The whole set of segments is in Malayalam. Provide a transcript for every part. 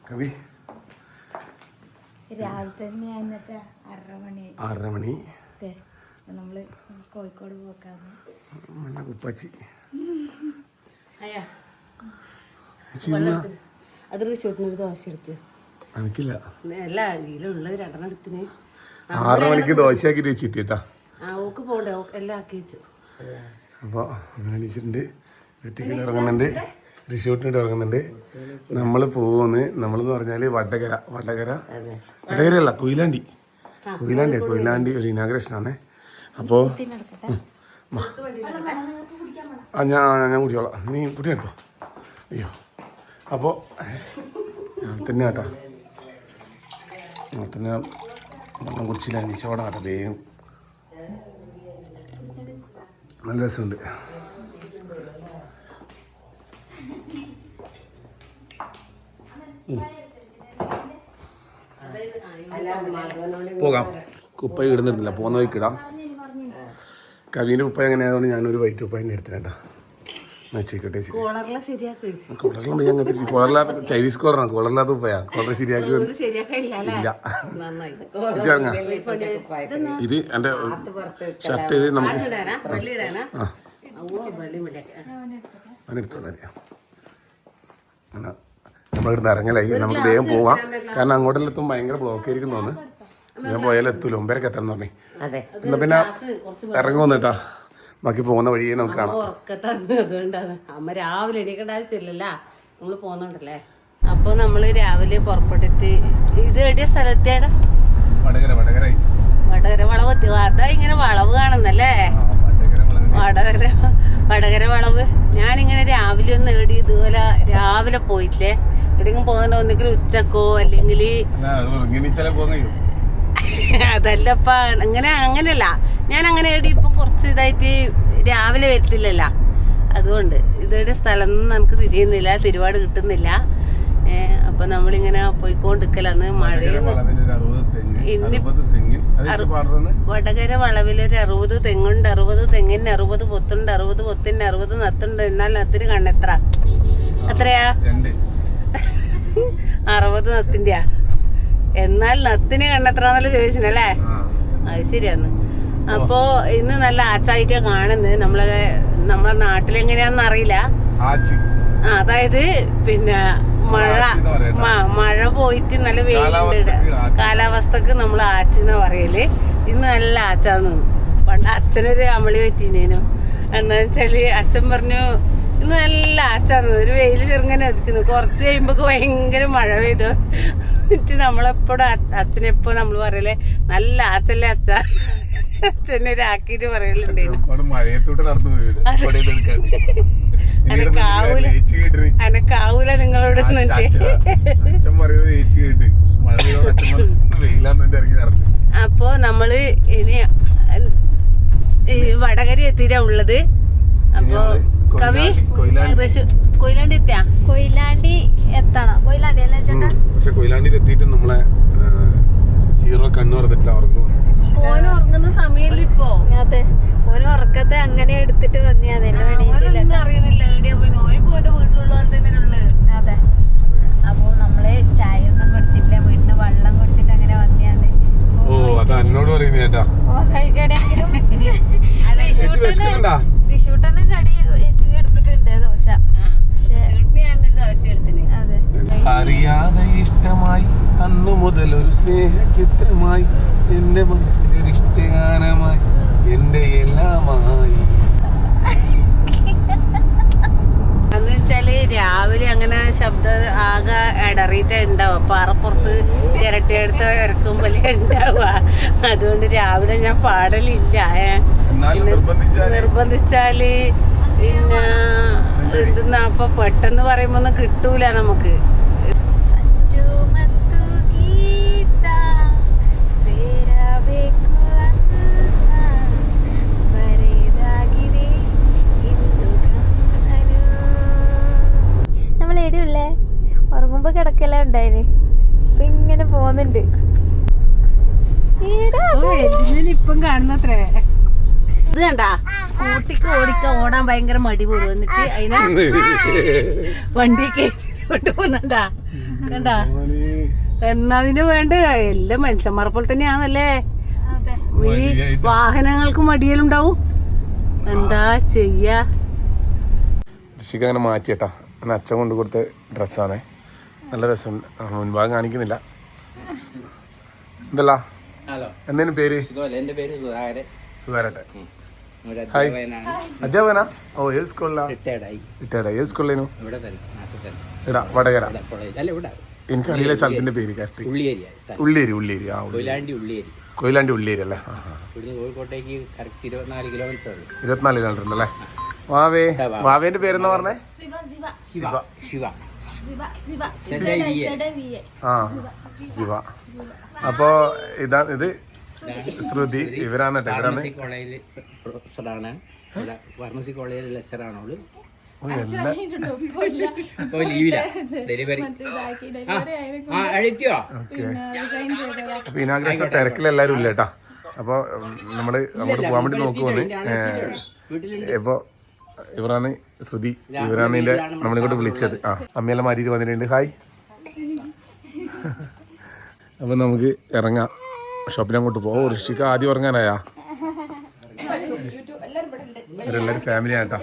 കവി രാവിലെ തന്നെ എന്നിട്ട് 6:30 മണി നമ്മള് കോഴിക്കോട് പോക്കാന്ന് മണ്ണ കുപ്പാച്ചി അത് റിസോർട്ടിനൊരു ദോശ എടുത്ത് എനിക്കില്ല അല്ല ഇതിലുള്ളത് 2 എടുത്തിന് 6 മണിക്ക് ദോശയാക്കിട്ട് വെച്ചെത്തിട്ടാ ഓക്ക് പോണ്ടേ എല്ലാം ആക്കി വെച്ചു. അപ്പോൾ അങ്ങനെ എണീച്ചിട്ടുണ്ട്, ഋത്തിക്കിൽ ഇറങ്ങുന്നുണ്ട്, റിസോർട്ടിനിട്ട് ഇറങ്ങുന്നുണ്ട്. നമ്മൾ പോകുന്നത് നമ്മളെന്ന് പറഞ്ഞാൽ വടകരയല്ല കൊയിലാണ്ടി ഒരു ഇനാഗ്രേഷനാണ്. അപ്പോൾ ഞാൻ കുടിച്ചോളാം, നീ കുട്ടി എടുത്തോ. അയ്യോ അപ്പോൾ തന്നെ കേട്ടോ, തന്നെ വെള്ളം കുടിച്ചില്ല, നീച്ചോടാ കേട്ടോ വേഗം. നല്ല രസമുണ്ട്. പോകാം, കുപ്പ ഇടുന്നിട്ടില്ല, പോകുന്ന വഴിക്ക് ഇടാം. കവിൻ്റെ ഉപ്പ എങ്ങനെയായതുകൊണ്ട് ഞാനൊരു വൈറ്റ് ഉപ്പ തന്നെ എടുത്തിട്ടാ വെച്ചേക്കട്ടെ. കോളറിലുണ്ട് ഞങ്ങൾക്ക്, കോളറില്ലാത്ത ചൈനീസ് കോളറാണ്, കോളറില്ലാത്ത ഉപ്പയാ. കോളർ ശരിയാക്കി ഇല്ല. ഇത് എൻ്റെ ഷർട്ട്, ഇത് നമുക്ക് അതിനെടുത്തോന്നറിയാം. നമ്മളിവിടുന്ന് ഇറങ്ങലായി, നമുക്ക് വേഗം പോവാം. കാരണം അങ്ങോട്ടെല്ലാം എത്തും ഭയങ്കര ബ്ലോക്ക് ആയിരിക്കും തോന്നുന്നു. ഞാൻ പോയാലും എത്തൂല, 9:30 എത്തണം എന്ന് പറഞ്ഞേ. എന്നാ പിന്നെ ഇറങ്ങുമെന്നിട്ടാ, ബാക്കി പോകുന്ന വഴിയെ നമുക്ക് കാണാം. അതുകൊണ്ടാണ് അമ്മ രാവിലെ എണീക്കേണ്ട ആവശ്യമില്ലല്ലോ, നമ്മള് പോന്നോണ്ടല്ലേ. അപ്പൊ നമ്മള് രാവിലെ പുറപ്പെട്ടിട്ട് ഇത് എവിടെയ സ്ഥലത്തേടാ? വടകര വളവ്. അതാ ഇങ്ങനെ വളവ് കാണുന്നല്ലേ, വടകര വളവ്. ഞാനിങ്ങനെ രാവിലെ ഒന്ന് എവിടെ ഇതുപോലെ രാവിലെ പോയിട്ടില്ലേ, എവിടെയെങ്കിലും പോകുന്നുണ്ടോ, ഒന്നെങ്കിൽ ഉച്ചക്കോ അല്ലെങ്കിൽ അതല്ലപ്പ അങ്ങനെയല്ല. ഞാൻ അങ്ങനെ എവിടെ ഇപ്പം കുറച്ച് ഇതായിട്ട് രാവിലെ വരത്തില്ലല്ലോ, അതുകൊണ്ട് ഇതെവിടെ സ്ഥലം നമുക്ക് തിരിയുന്നില്ല, തിരുവാട് കിട്ടുന്നില്ല. അപ്പൊ നമ്മളിങ്ങനെ പോയിക്കൊണ്ടിരിക്കലാന്ന്. മഴയും വടകര വളവിലൊരു 60 തെങ്ങുണ്ട്, 60 തെങ്ങിന് 60 പൊത്തുണ്ട്, 60 പൊത്തിന് 60 നത്തുണ്ട്. എന്നാൽ നത്തിന് കണ്ണെത്ര? എത്രയാ? 60 നത്തിന്റെയാ. എന്നാൽ നത്തിന് കണ്ണെത്രാന്നല്ല ചോദിച്ചല്ലേ? അത് ശരിയാന്ന്. അപ്പോ ഇന്ന് നല്ല ആച്ചായിട്ടാ കാണുന്നത്. നമ്മളെ നാട്ടിലെങ്ങനെയാന്ന് അറിയില്ല. അതായത് പിന്നെ മഴ പോയിട്ട് നല്ല വെയിലുണ്ട്, കാലാവസ്ഥക്ക് നമ്മൾ ആച്ചെന്നാ പറയല്. ഇന്ന് നല്ല ആച്ചാന്ന്. പണ്ട് അച്ഛനൊരു അമളി പറ്റീനേനു. എന്താ വെച്ചാല് അച്ഛൻ പറഞ്ഞു ഇന്ന് നല്ല ആച്ചാന്ന്, ഒരു വെയിൽ ചെറുങ്ങനെ എത്തിക്കുന്നു. കുറച്ച് കഴിയുമ്പോ ഭയങ്കര മഴ പെയ്തു. എന്നിട്ട് നമ്മളെപ്പോഴും അച്ഛനെപ്പോ നമ്മൾ പറയലേ നല്ല ആച്ചല്ലേ അച്ഛ, അച്ഛനൊരാക്കിട്ട് പറയലുണ്ടായിരുന്നു. അനക്കാവൂല നിങ്ങളോട്. അപ്പോ നമ്മള് ഇനി വടകര എത്തിയിട്ടാ ഉള്ളത്. അപ്പൊ കവി കൊയിലാണ്ടി എത്തിയാ? കൊയിലാണ്ടി എത്തണം. കൊയിലാണ്ടി അല്ലേ ചേട്ടാ? പക്ഷെ കൊയിലാണ്ടിയിൽ എത്തിയിട്ട് നമ്മളെ ഹീറോ കണ്ണു പറഞ്ഞിട്ടില്ല, ഓന് ഉറങ്ങുന്ന സമയമില്ല ഇപ്പൊ. അതെ, ഓന് ഉറക്കത്തെ അങ്ങനെ എടുത്തിട്ട് വന്നിയാ അറിയുന്നില്ല എവിടെയാ പോയി. ഓന് പോലെ വീട്ടിലുള്ള തന്നെ ഉള്ളത്. അതെ. അപ്പൊ നമ്മള് ചായ ഒന്നും കുടിച്ചിട്ടില്ല, വീട്ടിന് വെള്ളം കുടിച്ചിട്ട് അങ്ങനെ വന്നിയാന്ന്. ഓ അത് എന്നോട് പറയുന്ന ചേട്ടാ. റിഷൂട്ടന് കടി എടുത്തിട്ടുണ്ട് ദോശ. അതെ. അറിയാതെ ഇഷ്ടമായി അന്നു മുതൽ ഒരു സ്നേഹ ചിത്രമായി, എന്റെ മനസ്സിലൊരു ഇഷ്ടഗാനമായി, എന്റെ എല്ലാമായി. എന്ന് വെച്ചാല് രാവിലെ അങ്ങനെ ശബ്ദം ആകെ ഇടറിയിട്ട് ഉണ്ടാവുക, പാറപ്പുറത്ത് ചിരട്ടയെടുത്ത് ഇറക്കുമ്പോലെ ഉണ്ടാവുക. അതുകൊണ്ട് രാവിലെ ഞാൻ പാടലില്ല. നിർബന്ധിച്ചാല് പിന്നെ എന്തെന്നാ അപ്പൊ പെട്ടെന്ന് പറയുമ്പോ ഒന്നും കിട്ടൂല നമുക്ക്. നമ്മളെടിയുള്ളേ ഉറങ്ങുമ്പോ കിടക്കല ഉണ്ടായിന്, ഇപ്പൊ ഇങ്ങനെ പോന്നുണ്ട്. ഇപ്പം കാണുന്നത്രേ ഇത് കണ്ടാ, സ്കൂട്ടിക്ക് ഓടാൻ ഭയങ്കര മടി പോലും. എന്നിട്ട് അതിനെ വണ്ടിയൊക്കെ കൊണ്ടുപോകുന്നുണ്ടാ. കണ്ടാ എന്നതിന് വേണ്ട എല്ലാം മനുഷ്യന്മാരെ പോലെ തന്നെയാണല്ലേ. ഈ വാഹനങ്ങൾക്ക് മടിയലുണ്ടാവും. എന്താ ചെയ്യാ? ഋഷിക്ക് അങ്ങനെ മാറ്റിയേട്ടാ. അങ്ങനെ അച്ഛൻ കൊണ്ട് കൊടുത്ത ഡ്രസ്സാണ്. നല്ല രസമുണ്ട്. മുൻഭാഗം കാണിക്കുന്നില്ല. എന്തല്ല എന്തേലും പേര്? സുധാരട്ടെ. ഹായ്, അധ്യാപകനാ? ഓ, ഏത് സ്കൂളിലാ? റിട്ടയർഡായി. ഏത് സ്കൂളിലേനു? ഇടാ വടകര. എനിക്കറിയില്ല സ്ഥലത്തിന്റെ പേര് കറക്റ്റ്. ഉള്ളിയേരി. ആ, കൊയിലാണ്ടി ഉള്ളിയേരി അല്ലേ? 24 കിലോമീറ്റർ ഉണ്ടല്ലേ? വാവേന്റെ പേരെന്നാ പറഞ്ഞേ? ആ, ശിവ. അപ്പോ ഇത് ശ്രുതി. ഇവരാണ് ഫാർമസി കോളേജിൽ ലെക്ചറാണ്. അപ്പൊ ഇനാഗ്രേഷൻ തിരക്കിലെല്ലാരും ഇല്ല കേട്ടാ. അപ്പൊ നമ്മള് അങ്ങോട്ട് പോകാൻ വേണ്ടി നോക്കുവന്ന്. ഇപ്പൊ ഇവരാണ് ശ്രുതി. ഇവരാണ് ഇതിന്റെ നമ്മളിങ്ങോട്ട് വിളിച്ചത്. ആ, അമ്മയെല്ലാം മാറ്റിട്ട് വന്നിട്ടുണ്ട്. ഹായ്. അപ്പൊ നമുക്ക് ഇറങ്ങാം, ഷോപ്പിലങ്ങോട്ട് പോവാം. ഋഷിക്ക് ആദ്യം ഇറങ്ങാനായാ? ഇവരെല്ലാരും ഫാമിലി ആയിട്ടാ.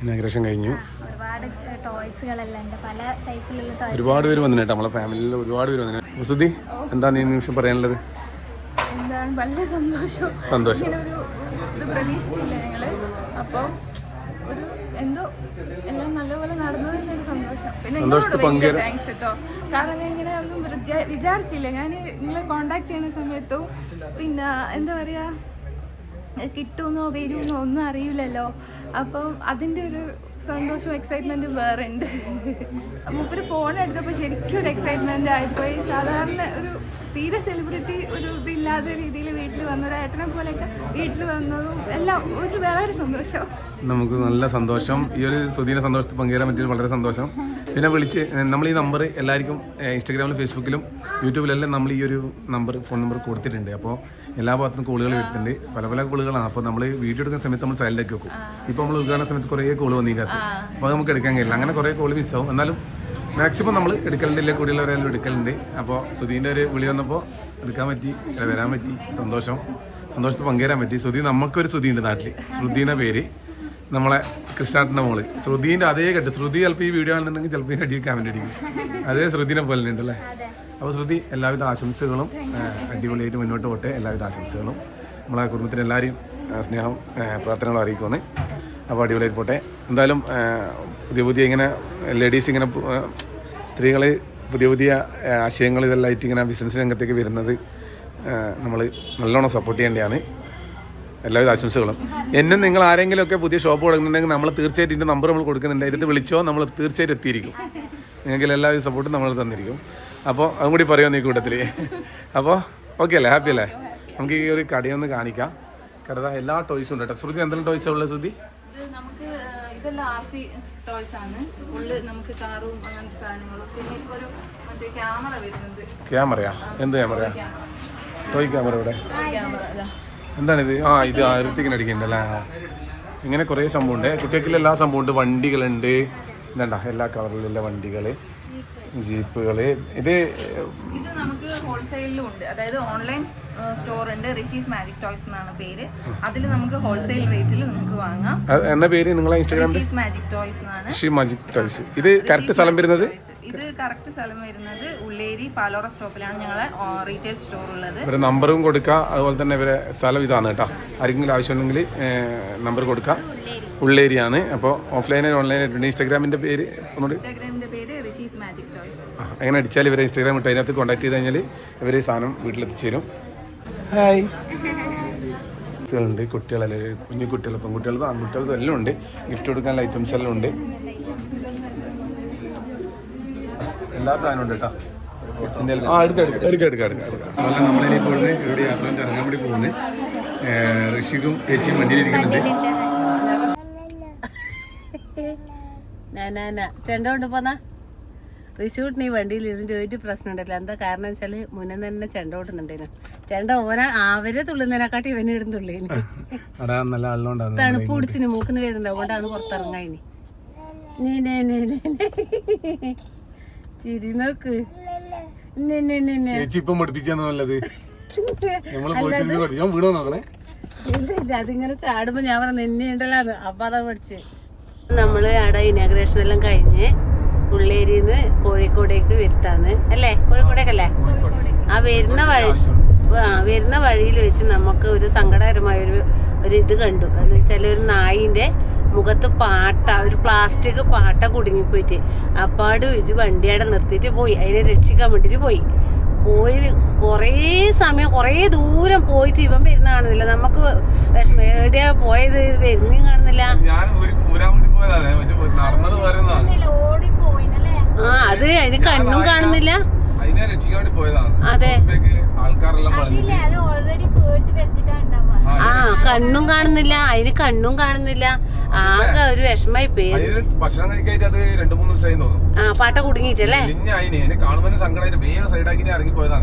ഇനാഗ്രേഷൻ കഴിഞ്ഞു. ഒരുപാട് പേര് വന്നിട്ട് നമ്മളെ ഫാമിലിയിൽ ഒരുപാട് പേര് വന്നിട്ട്. വസുതി, എന്താ നീ നിമിഷം പറയാനുള്ളത്? എന്താണ്, വളരെ സന്തോഷം. ഇത് പ്രതീക്ഷിച്ചില്ല ഞങ്ങള്. അപ്പോൾ ഒരു എന്തോ എല്ലാം നല്ലപോലെ നടന്നതിനൊരു സന്തോഷം. പിന്നെ താങ്ക്സ് കേട്ടോ. കാരണം ഞാൻ ഇങ്ങനെ ഒന്നും വിചാരിച്ചില്ല. ഞാൻ നിങ്ങളെ കോണ്ടാക്ട് ചെയ്യുന്ന സമയത്തും പിന്നെ എന്താ പറയാ, കിട്ടുമെന്നോ വരുമെന്നോ ഒന്നും അറിയില്ലല്ലോ. അപ്പം അതിൻ്റെ ഒരു സന്തോഷവും എക്സൈറ്റ്മെൻറ്റും വേറെ ഉണ്ട്. മൂപ്പര് ഫോൺ എടുത്തപ്പോൾ ശരിക്കും ഒരു എക്സൈറ്റ്മെൻ്റ് ആയിപ്പോയി. സാധാരണ ഒരു തീരെ സെലിബ്രിറ്റി ഒരു ഇതില്ലാത്ത രീതിയിൽ വീട്ടിൽ വന്ന ഒരു ഏട്ടനെ പോലെയൊക്കെ വീട്ടിൽ വന്നതും എല്ലാം ഒരു വളരെ സന്തോഷം. നമുക്ക് നല്ല സന്തോഷം. ഈ ഒരു സുധീന സന്തോഷത്തിൽ പങ്കുചേരാൻ പറ്റിയത് വളരെ സന്തോഷം. പിന്നെ വിളിച്ച് നമ്മൾ ഈ നമ്പർ എല്ലാവർക്കും ഇൻസ്റ്റാഗ്രാമിലും ഫേസ്ബുക്കിലും യൂട്യൂബിലെല്ലാം നമ്മൾ ഈ ഒരു ഫോൺ നമ്പർ കൊടുത്തിട്ടുണ്ട്. അപ്പോൾ എല്ലാ ഭാഗത്തും കോളുകൾ വരുന്നുണ്ട്. പല കോളുകളാണ്. അപ്പോൾ നമ്മൾ വീഡിയോ എടുക്കുന്ന സമയത്ത് നമ്മൾ സൈലൻ്റാക്കി വെക്കും. ഇപ്പോൾ നമ്മൾ ഉദ്ഘാടന സമയത്ത് കുറേ കോൾ വന്നിരിക്കാത്ത, അപ്പോൾ നമുക്ക് എടുക്കാൻ കഴിയില്ല. അങ്ങനെ കുറേ കോൾ മിസ്സാവും. എന്നാലും മാക്സിമം നമ്മൾ എടുക്കലുണ്ട്. ഇല്ല കൂടിയുള്ളവരെല്ലാം എടുക്കലുണ്ട്. അപ്പോൾ സുധീൻ്റെ ഒരു വിളി വന്നപ്പോൾ എടുക്കാൻ പറ്റി, വരാൻ പറ്റി. സന്തോഷത്തിൽ പങ്കുചേരാൻ പറ്റി. സുധി, നമുക്കൊരു സുധി ഉണ്ട് നാട്ടിൽ. ശ്രുതിയുടെ പേര്, നമ്മളെ കൃഷ്ണാട്ടൻ്റെ മോള്. ശ്രുതിൻ്റെ അതേ കെട്ട്. ശ്രുതി ചിലപ്പോൾ ഈ വീഡിയോ ആണെന്നുണ്ടെങ്കിൽ ചിലപ്പോൾ ഇതിൻ്റെ അടിയിൽ കമൻറ്റ് അടിക്കും. അതേ ശ്രുതിനെ പോലെ ഉണ്ട് അല്ലേ? അപ്പോൾ ശ്രുതി, എല്ലാവിധ ആശംസകളും. അടിപൊളിയായിട്ട് മുന്നോട്ട് പോട്ടെ. എല്ലാവിധ ആശംസകളും. നമ്മളെ കുടുംബത്തിന് എല്ലാവരെയും സ്നേഹം പ്രാർത്ഥനകളും അറിയിക്കുമെന്ന്. അപ്പോൾ അടിപൊളിയായിട്ട് പോട്ടെ. എന്തായാലും പുതിയ ഇങ്ങനെ ലേഡീസ് ഇങ്ങനെ സ്ത്രീകൾ പുതിയ ആശയങ്ങൾ ഇതെല്ലാം ആയിട്ട് ഇങ്ങനെ ബിസിനസ് രംഗത്തേക്ക് വരുന്നത് നമ്മൾ നല്ലോണം സപ്പോർട്ട് ചെയ്യേണ്ടതാണ്. എല്ലാവിധ ആശംസകളും. എന്നും നിങ്ങൾ ആരെങ്കിലുമൊക്കെ പുതിയ ഷോപ്പ് തുടങ്ങുന്നുണ്ടെങ്കിൽ നമ്മൾ തീർച്ചയായിട്ടും ഇതിൻ്റെ നമ്പർ നമ്മൾ കൊടുക്കുന്നുണ്ട്. ഇതിൽ വിളിച്ചോ, നമ്മൾ തീർച്ചയായിട്ടും എത്തിയിരിക്കും. നിങ്ങൾക്ക് എല്ലാവിധ സപ്പോർട്ടും നമ്മൾ തന്നിരിക്കും. അപ്പോൾ അതും കൂടി പറയുമോ ഈ കൂട്ടത്തിൽ? അപ്പോൾ ഓക്കെ അല്ലേ? ഹാപ്പി അല്ലേ? നമുക്ക് ഈ ഒരു കടയൊന്ന് കാണിക്കാം. കട എല്ലാ ടോയ്സും ഉണ്ട് കേട്ടോ. ശ്രുതി, എന്തെല്ലാം ടോയ്സാണ് ഉള്ളത് ശ്രുതി? നമുക്ക് ഇതെല്ലാം RC ടോയ്സ് ആണ്. ഉള്ളിൽ നമുക്ക് കാറും അങ്ങനത്തെ സാധനങ്ങളും. പിന്നെ ഇപ്പോൾ ഒരു മറ്റേ ക്യാമറ വരുന്നുണ്ട്. ക്യാമറയാ? എന്ത് ക്യാമറയാ? ടോയ് ക്യാമറ ഇവിടെ ക്യാമറ എന്താണിത്? ഇത് ഋത്തിക്കിന് അടിക്കണ്ടല്ലേ? ഇങ്ങനെ കുറേ സംഭവമുണ്ട്. കുട്ടികൾക്കുള്ള എല്ലാ സംഭവമുണ്ട്. വണ്ടികളുണ്ട്. ഇതണ്ട എല്ലാ കളറിലുള്ള വണ്ടികൾ, ജീപ്പുകൾ. ഇത് നമുക്ക് ഹോൾസെയിലും ഉണ്ട്. അതായത് ഓൺലൈൻ സ്റ്റോർ ഉണ്ട്, ഋഷീസ് മാജിക് ടോയ്സ് എന്നാണ് പേര്. അതിൽ നമുക്ക് ഹോൾസെയിൽ റേറ്റിൽ നമുക്ക് വാങ്ങാം. എന്നാ പേര് നിങ്ങളെ ഇൻസ്റ്റാഗ്രാമിൽ? ഋഷീസ് മാജിക് ടോയ്സ് എന്നാണ്. Rishi's magic toys. ഇത് കറക്റ്റ് സ്ഥലം വരുന്നത്? ഇത് കറക്റ്റ് സ്ഥലം വരുന്നത് ഉള്ളേരി പാലോറ സ്റ്റോപ്പിലാണ് ഞങ്ങളെ റീറ്റെയിൽ സ്റ്റോർ ഉള്ളത്. ഇവരെ നമ്പറും കൊടുക്കുക. അതുപോലെ തന്നെ ഇവരെ സ്ഥലം ഇതാണ് കേട്ടോ. ആരെങ്കിലും ആവശ്യമുണ്ടെങ്കിൽ നമ്പർ കൊടുക്കുക. ഉള്ളേരിയാണ്. അപ്പോൾ ഓഫ്ലൈനായി ഓൺലൈനായിട്ടുണ്ട്. ഇൻസ്റ്റാഗ്രാമിൻ്റെ പേര് ഋഷീസ് മാജിക് ടോയ്സ്. അങ്ങനെ അടിച്ചാൽ ഇവരെ ഇൻസ്റ്റാഗ്രാം ഇട്ട് അതിനകത്ത് കോൺടാക്ട് ചെയ്ത് കഴിഞ്ഞാൽ ഇവർ സാധനം വീട്ടിലെത്തിച്ചു തരും. ഹായ്. ഡ്രസ്സുകളുണ്ട്, കുട്ടികളല്ലേ, കുഞ്ഞു കുട്ടികൾ, പെൺകുട്ടികൾക്കും ആൺകുട്ടികൾക്കും എല്ലാം ഉണ്ട്. ഗിഫ്റ്റ് കൊടുക്കാനുള്ള ഐറ്റംസ് എല്ലാം ഉണ്ട്, എല്ലാ സാധനവും ഉണ്ട് കേട്ടോ. എടുക്കാം. അതുപോലെ നമ്മളിനി പോകുന്നത് ഇവിടെ യാത്ര ഇറങ്ങാൻ വേണ്ടി പോകുന്നത്. ഋഷിക്കും ചേച്ചിയും വണ്ടിയിലിരിക്കുന്നുണ്ട്. ചെണ്ട കൊണ്ട് പോന്നാ റിസൂട്ട് നീ വണ്ടിയിൽ ഇതിൻ്റെ ഒരു പ്രശ്നം ഉണ്ടല്ലോ. എന്താ കാരണം വെച്ചാൽ മുന്നേ തന്നെ ചെണ്ട ഓട്ടുന്നുണ്ടേനു. ചെണ്ട അവരെ തുള്ളുന്നതിനെക്കാട്ടി ഇവനെ ഇടുന്നുള്ളേന്. തണുപ്പ് പിടിച്ചിന് മൂക്കുന്ന വരുന്നുണ്ട്, അതുകൊണ്ടാണ് പുറത്തിറങ്ങായിനി. ചിരി നോക്ക്. അതിങ്ങനെ ചാടുമ്പോ ഞാൻ പറഞ്ഞ നിന്നെ ഉണ്ടല്ലോ, അപ്പൊ അതാ പഠിച്ച്. നമ്മള് അവിടെ ഇനാഗ്രേഷൻ എല്ലാം കഴിഞ്ഞ് ഉള്ളേരിന്ന് കോഴിക്കോടേക്ക് വരുത്താന്ന് അല്ലേ, കോഴിക്കോടേക്കല്ലേ. ആ വരുന്ന വഴിയിൽ വെച്ച് നമുക്ക് ഒരു സങ്കടകരമായ ഒരു ഇത് കണ്ടു. എന്ന് വെച്ചാൽ ഒരു നായിന്റെ മുഖത്ത് ഒരു പ്ലാസ്റ്റിക് പാട്ട കുടുങ്ങിപ്പോയിട്ട് അപ്പാട് വെച്ച് വണ്ടിയുടെ നിർത്തിയിട്ട് പോയി. അതിനെ രക്ഷിക്കാൻ വേണ്ടിട്ട് പോയി കുറേ സമയം കുറേ ദൂരം പോയിട്ട് ഇവൻ വരുന്ന കാണുന്നില്ല. നമുക്ക് വിഷമം, എവിടെയാ പോയത്, വരുന്നേം കാണുന്നില്ല. അത് അതിന് കണ്ണും കാണുന്നില്ല. അതെ, കണ്ണും കാണുന്നില്ല, അതിന് കണ്ണും കാണുന്നില്ല. ആകെ ഒരു വിഷമായി പോയി. ഭക്ഷണം കഴിക്കായിട്ട് അത് 2-3 ദിവസമായി തോന്നുന്നു. പാട്ട കുടുങ്ങിട്ടല്ലേ.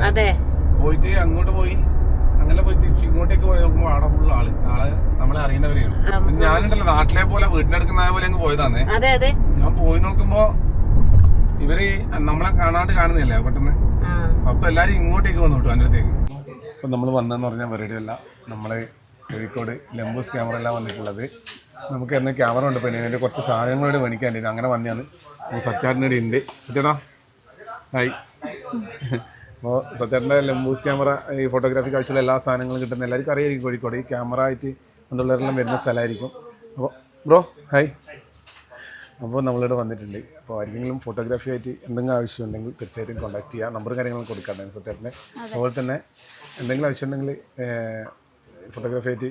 അതെ, പോയിട്ട് അങ്ങോട്ട് പോയി, അങ്ങനെ പോയി തിരിച്ച് ഇങ്ങോട്ടേക്ക് പോയി നോക്കുമ്പോ അവിടെ ഫുള്ള് ആള് നമ്മളെ അറിയുന്നവരെയാണ്. ഞാനുണ്ടല്ലോ നാട്ടിലെ പോലെ വീട്ടിനടുക്കുന്ന പോലെ അങ്ങ് പോയതാന്നേ. അതെ അതെ. ഞാൻ പോയി നോക്കുമ്പോ ഇവര് നമ്മളെ കാണുന്നില്ല പെട്ടെന്ന്. അപ്പൊ എല്ലാരും ഇങ്ങോട്ടേക്ക് വന്നു കിട്ടും എൻ്റെ അടുത്തേക്ക്. അപ്പൊ നമ്മൾ വന്നതെന്ന് പറഞ്ഞാൽ പരിപാടി അല്ല, നമ്മള് കോഴിക്കോട് ലംബോസ് ക്യാമറ എല്ലാം വന്നിട്ടുള്ളത്. നമുക്ക് എന്ന ക്യാമറ ഉണ്ട്, പിന്നെ അതിൻ്റെ കുറച്ച് സാധനങ്ങളോട് മേടിക്കാണ്ടിരുന്നു. അങ്ങനെ വന്നതാണ്. സത്യാട്ടിൻ്റെ ഉണ്ട്. സത്യേട്ടാ ഹായ്. അപ്പോൾ സത്യേട്ടൻ്റെ ലംബൂസ് ക്യാമറ, ഈ ഫോട്ടോഗ്രാഫിക്ക് ആവശ്യമുള്ള എല്ലാ സാധനങ്ങളും കിട്ടുന്ന എല്ലാവർക്കും അറിയായിരിക്കും. കോഴിക്കോട് ഈ ക്യാമറ ആയിട്ട് ബന്ധുള്ളവരെല്ലാം വരുന്ന സ്ഥലമായിരിക്കും. അപ്പോൾ ബ്രോ ഹായ്. അപ്പോൾ നമ്മളിവിടെ വന്നിട്ടുണ്ട്. അപ്പോൾ ആരെങ്കിലും ഫോട്ടോഗ്രാഫി ആയിട്ട് എന്തെങ്കിലും ആവശ്യമുണ്ടെങ്കിൽ തീർച്ചയായിട്ടും കോൺടാക്ട് ചെയ്യുക. നമ്പറും കാര്യങ്ങളും കൊടുക്കാറുണ്ട് സത്യേട്ടൻ്റെ. അതുപോലെ തന്നെ എന്തെങ്കിലും ആവശ്യമുണ്ടെങ്കിൽ ഫോട്ടോഗ്രാഫി ആയിട്ട്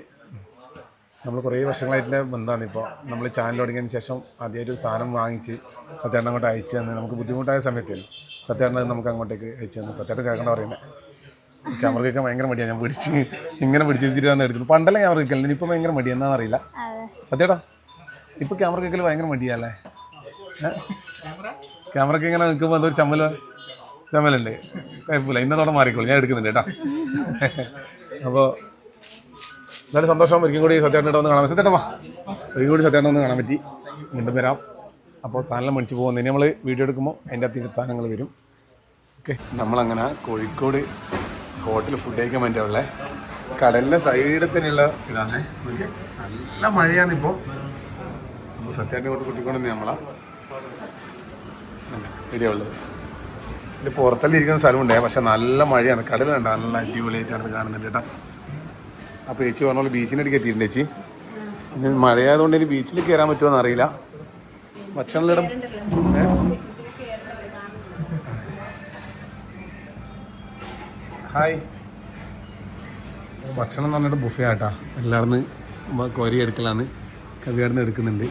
നമ്മൾ കുറേ വർഷങ്ങളായിട്ടുള്ള ബന്ധമാണ്. ഇപ്പോൾ നമ്മൾ ചാനൽ തുടങ്ങിയതിന് ശേഷം ആദ്യമായിട്ട് ഒരു സാധനം വാങ്ങിച്ച് സത്യേട്ടൻ അങ്ങോട്ട് അയച്ചു തന്ന് നമുക്ക് ബുദ്ധിമുട്ടായ സമയത്തിൽ സത്യേട്ടൻ നമുക്ക് അങ്ങോട്ടേക്ക് അയച്ചു തന്നു. സത്യേട്ടൻ കേൾക്കേണ്ട പറയുന്നത് ക്യാമറ കേൾക്കാൻ ഭയങ്കര മടിയാണ്. ഞാൻ ഇങ്ങനെ പിടിച്ച് വെച്ചിട്ട് വന്ന് എടുക്കുന്നു. പണ്ടല്ലേ ക്യാമറ കേൾക്കലില്ല, ഇപ്പം ഭയങ്കര മടി എന്നാന്ന് അറിയില്ല. സത്യേട്ടാ ഇപ്പം ക്യാമറ കേൾക്കൽ ഭയങ്കര മടിയല്ലേ? ക്യാമറയ്ക്ക് ഇങ്ങനെ നിൽക്കുമ്പോൾ അതൊരു ചമ്മലുണ്ട്. കുഴപ്പമില്ല, ഇന്നത്തോടെ മാറിക്കോളൂ, ഞാൻ എടുക്കുന്നുണ്ട് കേട്ടോ. അപ്പോൾ എന്നാലും സന്തോഷം. ഒരിക്കലും കൂടി സത്യേട്ടൻ ഒന്ന് കാണാൻ പറ്റും. സത്യേട്ടൻ ഒരിക്കലും കൂടി സത്യേട്ടൻ ഒന്ന് കാണാൻ പറ്റി. വീണ്ടും വരാം. അപ്പോൾ സാധനം മേടിച്ച് പോകുന്നതിന് നമ്മൾ വീഡിയോ എടുക്കുമ്പോൾ അതിൻ്റെ അകത്ത് സാധനങ്ങൾ വരും. ഓക്കെ, നമ്മളങ്ങനെ കോഴിക്കോട് ഹോട്ടൽ ഫുഡ് കഴിക്കാൻ വേണ്ടിയുള്ള കടലിൻ്റെ സൈഡിൽ തന്നെയുള്ള ഇതാണ്. നല്ല മഴയാണിപ്പോൾ. അപ്പോൾ സത്യേട്ടനെ കൊണ്ട് കുട്ടിക്കൊണ്ടെന്ന് നമ്മളാ വീഡിയോ ഉള്ളത്. ഇതിൻ്റെ പുറത്തെല്ലാം ഇരിക്കുന്ന സ്ഥലമുണ്ടേ, പക്ഷെ നല്ല മഴയാണ്. കടലുണ്ട്, നല്ല അടിപൊളിയായിട്ടാണ് കാണുന്നുണ്ട് കേട്ടോ. അപ്പോൾ ചേച്ചി പറഞ്ഞ പോലെ ബീച്ചിനടുക്ക് എത്തിയിട്ടുണ്ട് ചേച്ചി. ഇനി മഴയായതുകൊണ്ട് ഇനി ബീച്ചിൽ കയറാൻ പറ്റുമോ എന്നറിയില്ല. ഭക്ഷണമിടം ഹായ്. ഭക്ഷണം എന്ന് പറഞ്ഞിട്ട് ബുഫേ ആട്ടാ. എല്ലായിടന്ന് കോരി എടുക്കലാന്ന്, കവിയാടുന്ന് എടുക്കുന്നുണ്ട്.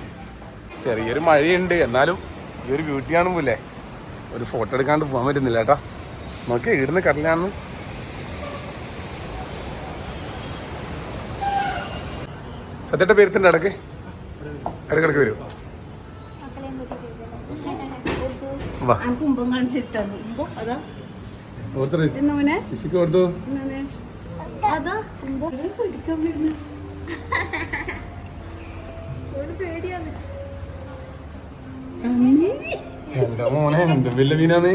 ചെറിയൊരു മഴയുണ്ട്, എന്നാലും ഈ ഒരു ബ്യൂട്ടി കാണുമ്പോലെ ഒരു ഫോട്ടോ എടുക്കാണ്ട് പോകാൻ പറ്റുന്നില്ല കേട്ടോ. നമുക്ക് ഇടുന്ന കടലാണെന്ന്. സത്യേട്ട പേരുത്തിൻ്റെ ഇടയ്ക്ക് വരും. കൊടുത്തു എന്റെ മോനെ, എന്ത് വലിയ മീനാന്ന്.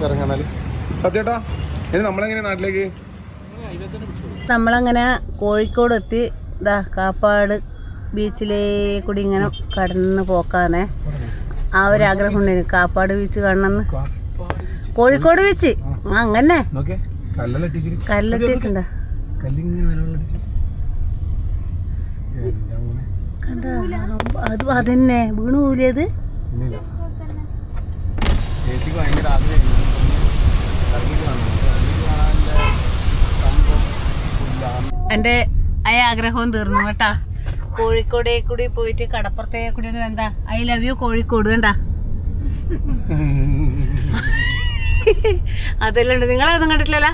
ഇറങ്ങാന്നാല് സത്യേട്ടാ, ഇനി നമ്മളെങ്ങനെ നാട്ടിലേക്ക്? നമ്മളങ്ങനെ കോഴിക്കോട് എത്തി. ഇതാ കാപ്പാട് ബീച്ചിലേക്കൂടി ഇങ്ങനെ കടന്ന് പോക്കാന്നേ. ആ ഒരു ആഗ്രഹം ഉണ്ടായിരുന്നു, കാപ്പാട് ബീച്ച് കാണണമെന്ന്. കോഴിക്കോട് ബീച്ച് അങ്ങനെ കല്ലെത്തിയിട്ടുണ്ടോ? കണ്ടോ? അത് അതന്നെ വീണ് പോലിയത്. ചേച്ചിക്ക് ഭയങ്കര ആഗ്രഹം എൻ്റെ ആഗ്രഹവും തീർന്നു കേട്ടാ. കോഴിക്കോടേ കൂടി പോയിട്ട് കടപ്പുറത്തേ കൂടി ഒന്ന് എന്താ ഐ ലവ് യു കോഴിക്കോട് കണ്ടാ. അതെല്ലാം ഉണ്ട്. നിങ്ങളതൊന്നും കണ്ടിട്ടില്ലല്ലോ?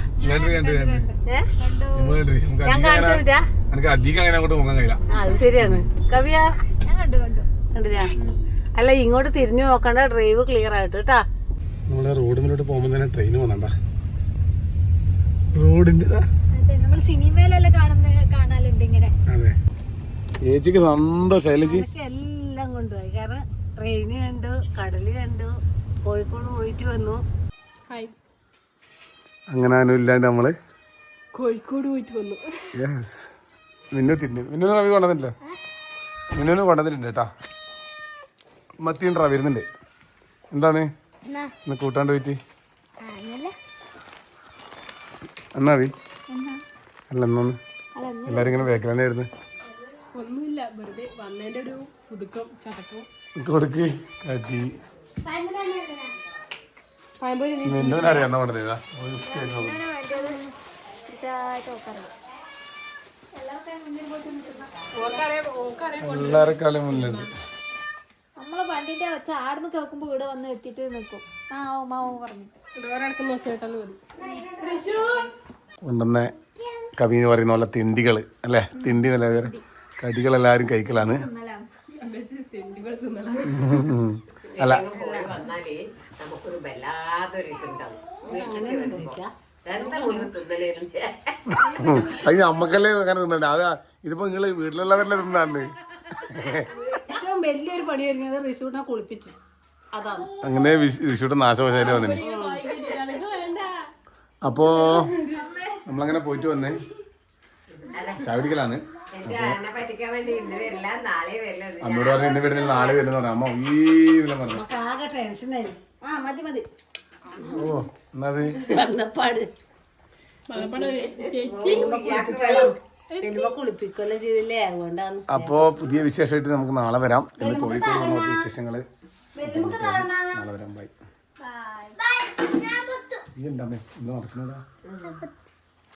ഞാൻ കാണിച്ചാ അത് ശരിയാണ്. കവിയാ കണ്ടില്ല? അല്ല ഇങ്ങോട്ട് തിരിഞ്ഞു നോക്കണ്ട, ഡ്രൈവ് ക്ലിയർ ആയിട്ട് കേട്ടാ. നമ്മളെ റോഡിലോട്ട് പോകുമ്പോ തന്നെ ട്രെയിൻ വന്നണ്ട റോഡിന്റെ നമ്മൾ സിനിമയിലെല്ലാം കാണാറുണ്ട് ഇങ്ങനെ. അതെ ചേച്ചിക്ക് സന്തോഷം ചേച്ചി എല്ലാം കൊണ്ടുപോയി. കാരണം ട്രെയിന് കണ്ടു, കടല് കണ്ടു, കോഴിക്കോട് പോയിട്ട് വന്നു. അങ്ങനെ ആരും ഇല്ലാണ്ട് നമ്മള് കോഴിക്കോട് പോയിട്ട് വന്നു. യെസ്. മിന്നു കവി കൊണ്ടുവന്നിട്ടില്ല. മിന്നുവിന് കൊണ്ടുവന്നിട്ടുണ്ട് കേട്ടാ. മത്തിയുണ്ടാ വരുന്നുണ്ട്. എന്താണ് ഇന്ന് കൂട്ടാണ്ട് പോയിട്ട് എന്നാ വി അല്ല എന്നാന്ന് എല്ലാരും ഇങ്ങനെ വേക്കൽ തന്നെ ആയിരുന്നു. കൊടുക്ക് കട്ടി മിന്നുവിനറിയാം എന്നാ കൊണ്ടുവന്നതാ. എല്ലാരെക്കാളും മുന്നിലുണ്ട്. നമ്മളെ വണ്ടിന്റെ വെച്ച ആടുന്ന് കേൾക്കുമ്പോ ഇവിടെ വന്ന് എത്തിയിട്ട് നിൽക്കും. പറഞ്ഞു കൊണ്ടുവന്ന കവിന്ന് പറയുന്ന പോലെ തിണ്ടികള് അല്ലേ, തിണ്ടി നല്ല പേര് കടികളെല്ലാരും കഴിക്കലാണ്. അല്ല അത് നമ്മക്കല്ലേ അങ്ങനെ തിന്നണ്ട. അത് ഇതിപ്പോ നിങ്ങള് വീട്ടിലുള്ളവരല്ലേ തിന്നാണ്ട്. ഏറ്റവും വലിയൊരു പണി വരുന്നത് റിഷൂട്ടിനെ കുളിപ്പിച്ചു. അതാണ് അങ്ങനെ വിഷുട്ട് നാശവശാലും വന്നിന്. അപ്പോ നമ്മളങ്ങനെ പോയിട്ട് വന്നേ ചാവടിക്കലാണ്. അമ്മയോട് പറഞ്ഞു ഇന്ന് വരുന്നില്ല നാളെ വരുന്ന പറഞ്ഞു. അമ്മ ഈ ഇതിലും പറഞ്ഞു. ആകെ ടെൻഷനായി. ഓ എന്നത് കുളിപ്പിക്കൊല്ലം ചെയ്തില്ലേ, അതുകൊണ്ടാണ്. അപ്പോ പുതിയ വിശേഷമായിട്ട് നമുക്ക് നാളെ വരാം. ഇന്ന് കോഴിക്കോട് വന്ന വിശേഷങ്ങള് നാളെ വരാം. ബൈ. ഈ ഉണ്ടാമേ ഇന്ന് നടക്കുന്നതാ.